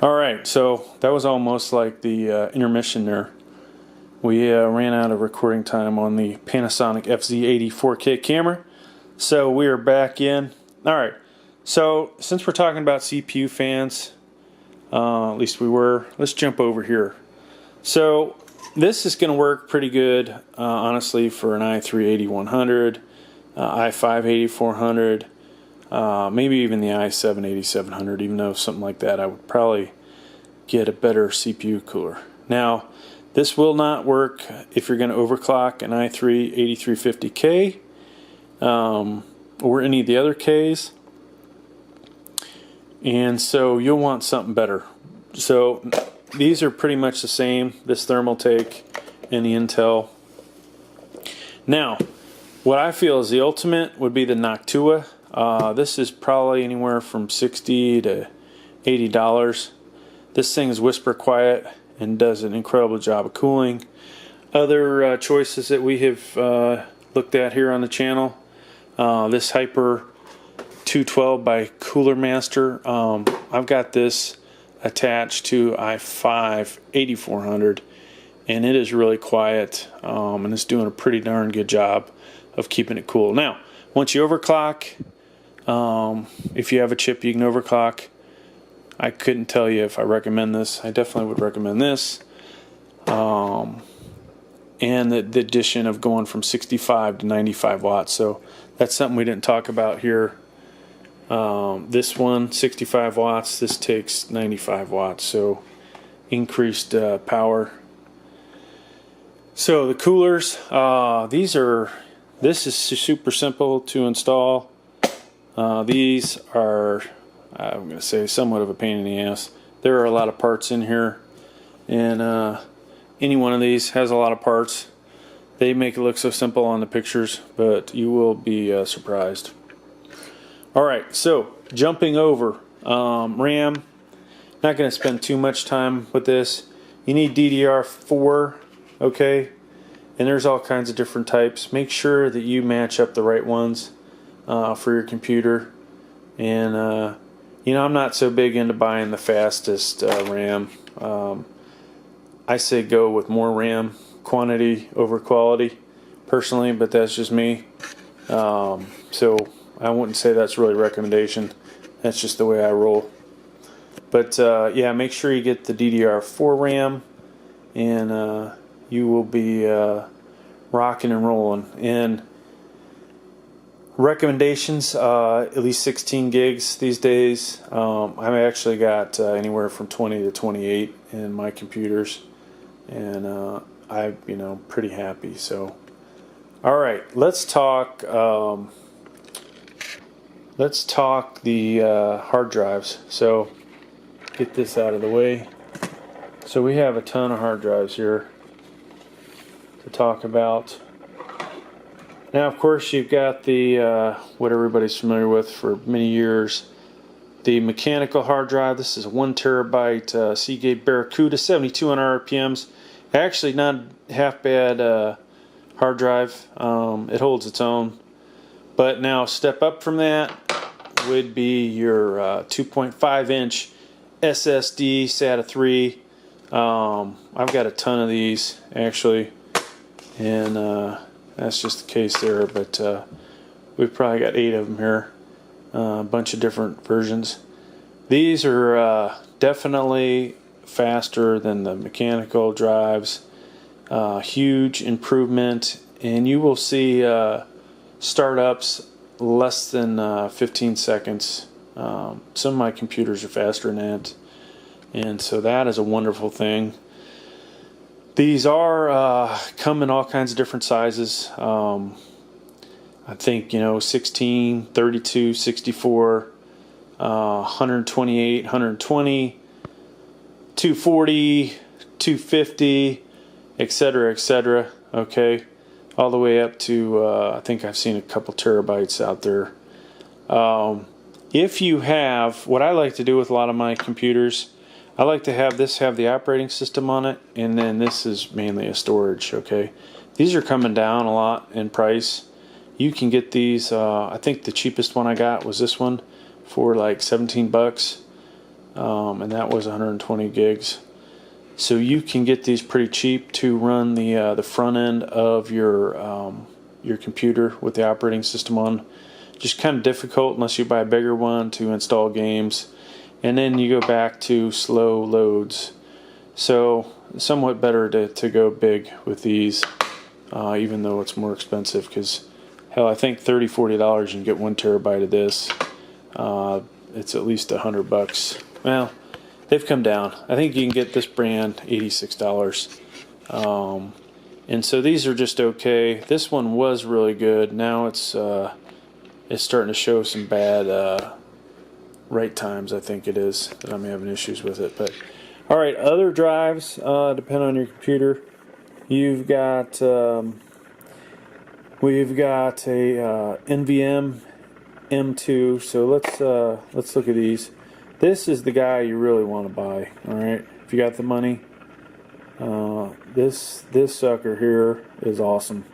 Alright, so that was almost like the intermission there. We ran out of recording time on the Panasonic FZ80 4K camera. So we are back in. Alright, so since we're talking about CPU fans, at least we were, let's jump over here. So this is going to work pretty good, honestly, for an i3-8100, i5-8400, maybe even the i7-8700, even though something like that I would probably get a better CPU cooler. Now, this will not work if you're going to overclock an i3-8350K or any of the other Ks, and so you'll want something better. So these are pretty much the same, this Thermaltake and the Intel. Now, what I feel is the ultimate would be the Noctua. This is probably anywhere from $60 to $80. This thing is whisper quiet and does an incredible job of cooling. Other choices that we have looked at here on the channel, this Hyper 212 by Cooler Master. I've got this attached to i5-8400, and it is really quiet, and it's doing a pretty darn good job of keeping it cool. Now, once you overclock, if you have a chip you can overclock, I couldn't tell you if I recommend this. I definitely would recommend this, and the addition of going from 65 to 95 watts. So that's something we didn't talk about here. This one, 65 watts, this takes 95 watts, so increased power. So the coolers, this is super simple to install. These are, I'm going to say, somewhat of a pain in the ass. There are a lot of parts in here, and any one of these has a lot of parts. They make it look so simple on the pictures, but you will be surprised. Alright, so jumping over, RAM, not going to spend too much time with this. You need DDR4, okay, and there's all kinds of different types. Make sure that you match up the right ones for your computer. And you know, I'm not so big into buying the fastest RAM. I say go with more RAM quantity over quality personally, but that's just me. So I wouldn't say that's really a recommendation. That's just the way I roll. But yeah, make sure you get the DDR4 RAM, and you will be rocking and rolling. And recommendations, at least 16 gigs these days. I've actually got anywhere from 20 to 28 in my computers, and I'm pretty happy. So, all right, let's talk. Let's talk the hard drives. So, get this out of the way. So we have a ton of hard drives here to talk about. Now, of course, you've got the what everybody's familiar with for many years, the mechanical hard drive. This is a 1 terabyte Seagate Barracuda, 7200 RPMs. Actually, not half bad hard drive. It holds its own. But now, step up from that would be your 2.5 inch SSD SATA 3. I've got a ton of these actually, and that's just the case there, but we've probably got 8 of them here, a bunch of different versions. These are definitely faster than the mechanical drives, huge improvement, and you will see startups less than 15 seconds. Some of my computers are faster than that, and so that is a wonderful thing. These are come in all kinds of different sizes. I think 16, 32, 64, 128, 120, 240, 250, etc., etc. Okay, all the way up to I think I've seen a couple terabytes out there. If you have, what I like to do with a lot of my computers, I like to have this have the operating system on it, and then this is mainly a storage. Okay, these are coming down a lot in price. You can get these. I think the cheapest one I got was this one for like 17 bucks. and that was 120 gigs. So you can get these pretty cheap to run the front end of your computer with the operating system on. Just kind of difficult unless you buy a bigger one to install games, and then you go back to slow loads. So somewhat better to go big with these, even though it's more expensive, because hell, I think $30-40 you can get 1 terabyte of this. It's at least $100. Well, they've come down. I think you can get this brand $86. And so these are just okay. This one was really good. Now it's starting to show some bad write times, I think it is, that I'm having issues with it. But all right, other drives depend on your computer. We've got a NVM M2. So let's look at these. This is the guy you really want to buy. All right, if you got the money. This sucker here is awesome.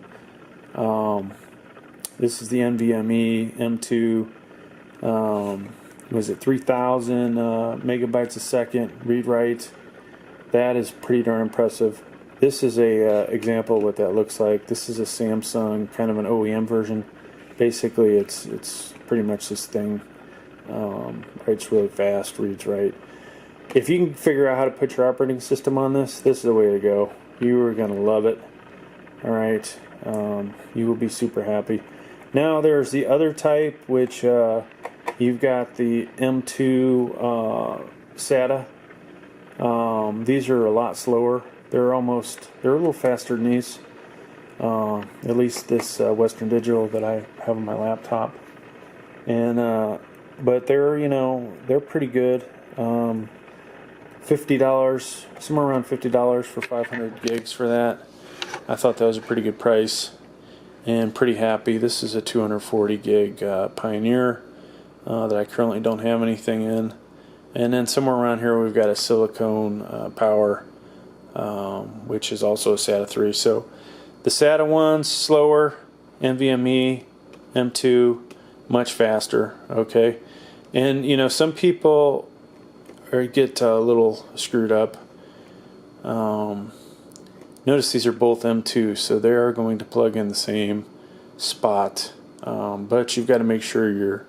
This is the NVMe M2. Was it 3,000 megabytes a second read write? That is pretty darn impressive. This is a example of what that looks like. This is a Samsung, kind of an OEM version. Basically, it's pretty much this thing. Writes really fast, reads right. If you can figure out how to put your operating system on this, this is the way to go. You are going to love it. All right, you will be super happy. Now there's the other type, which you've got the M2 SATA. These are a lot slower. They're a little faster than these. At least this Western Digital that I have on my laptop. And but they're pretty good. $50, somewhere around $50 for 500 gigs for that. I thought that was a pretty good price, and pretty happy. This is a 240 gig Pioneer that I currently don't have anything in. And then somewhere around here we've got a Silicone Power, which is also a SATA 3. So the SATA one's slower, NVMe M2 much faster. Okay, and some people get a little screwed up. Notice these are both M2, so they are going to plug in the same spot, but you've got to make sure your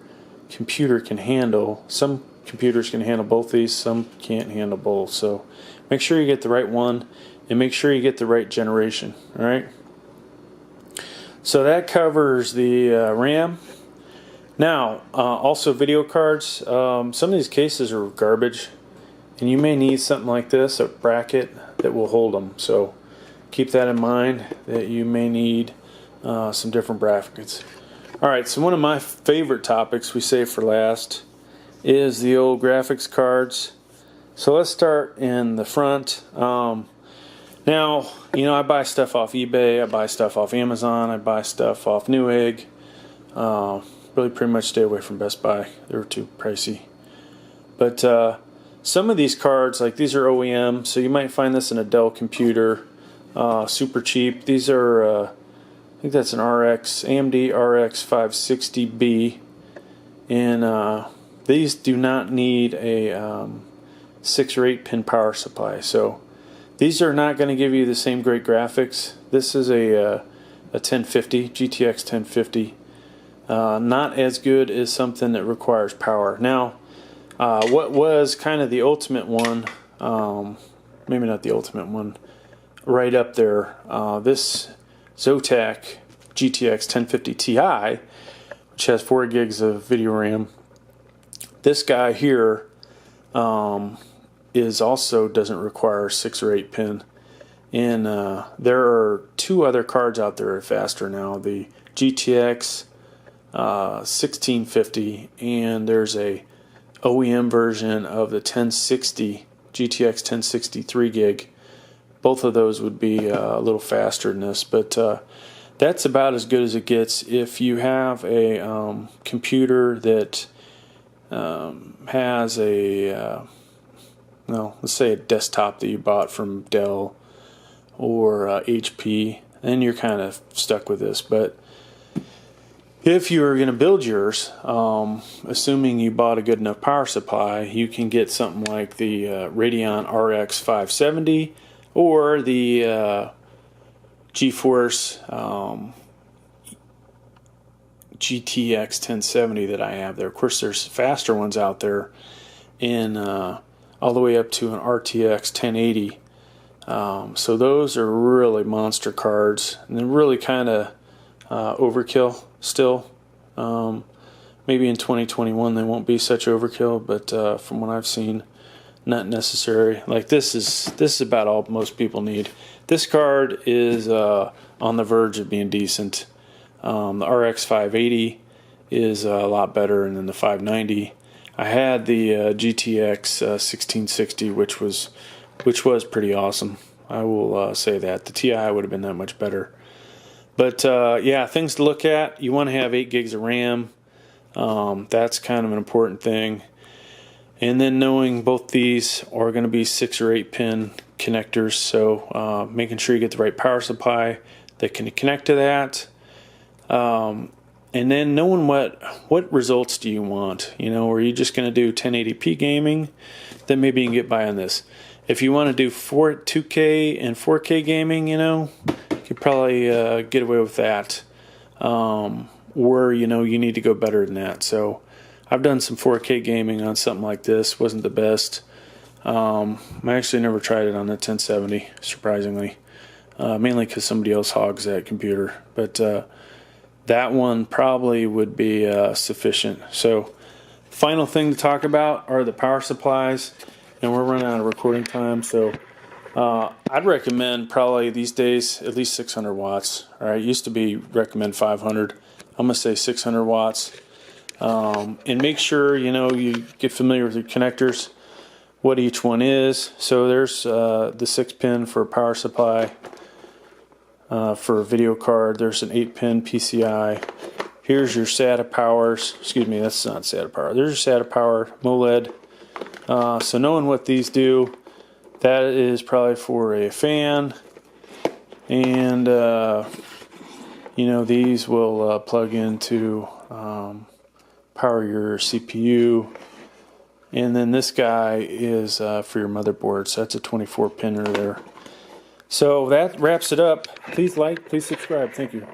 computer can handle. Some computers can handle both these, some can't handle both. So make sure you get the right one, and make sure you get the right generation. All right. So that covers the RAM. Now, also video cards. Some of these cases are garbage, and you may need something like this, a bracket that will hold them. So keep that in mind, that you may need some different brackets. All right, so one of my favorite topics we save for last is the old graphics cards. So let's start in the front. Now, I buy stuff off eBay, I buy stuff off Amazon, I buy stuff off Newegg. Really pretty much stay away from Best Buy. They're too pricey. But some of these cards, like these are OEM, so you might find this in a Dell computer, super cheap. These are, I think that's an AMD RX 560B, and these do not need a 6 or 8 pin power supply. So these are not going to give you the same great graphics. This is a 1050, GTX 1050. Not as good as something that requires power. Now, what was kind of the ultimate one, maybe not the ultimate one, right up there, this Zotac GTX 1050 Ti, which has 4 gigs of video RAM. This guy here doesn't require 6 or 8 pin. And there are 2 other cards out there that are faster now, the GTX 1650, and there's a OEM version of the 1060 GTX 1060 3 gig. Both of those would be a little faster than this, but that's about as good as it gets. If you have a computer that has let's say a desktop that you bought from Dell or HP, then you're kind of stuck with this. But If you are going to build yours, assuming you bought a good enough power supply, you can get something like the Radeon RX 570 or the GeForce GTX 1070 that I have there. Of course, there's faster ones out there, in all the way up to an RTX 1080. So those are really monster cards, and they're really kind of overkill still. Maybe in 2021 they won't be such overkill, but from what I've seen, not necessary. Like this is about all most people need. This card is on the verge of being decent. The RX 580 is a lot better, and then the 590. I had the GTX 1660, which was pretty awesome. I will say that the TI would have been that much better. But yeah, things to look at. You want to have 8 gigs of RAM. That's kind of an important thing. And then knowing both these are going to be 6 or 8 pin connectors, so making sure you get the right power supply that can connect to that. And then knowing what results do you want. You know, are you just going to do 1080p gaming? Then maybe you can get by on this. If you want to do 2K and 4K gaming, you know, you could probably get away with that. Or, you know, you need to go better than that. So I've done some 4K gaming on something like this. Wasn't the best. I actually never tried it on the 1070, surprisingly. Mainly because somebody else hogs that computer. But that one probably would be sufficient. So final thing to talk about are the power supplies. And we're running out of recording time, so I'd recommend probably these days at least 600 watts. All right, used to be recommend 500. I'm gonna say 600 watts. And make sure you get familiar with your connectors, what each one is. So there's the 6-pin for power supply for a video card. There's an 8-pin PCI. Here's your SATA powers. Excuse me, that's not SATA power. There's your SATA power MOLED. So knowing what these do, that is probably for a fan, and these will plug into power your CPU, and then this guy is for your motherboard. So that's a 24-pinner there. So that wraps it up. Please like, please subscribe. Thank you.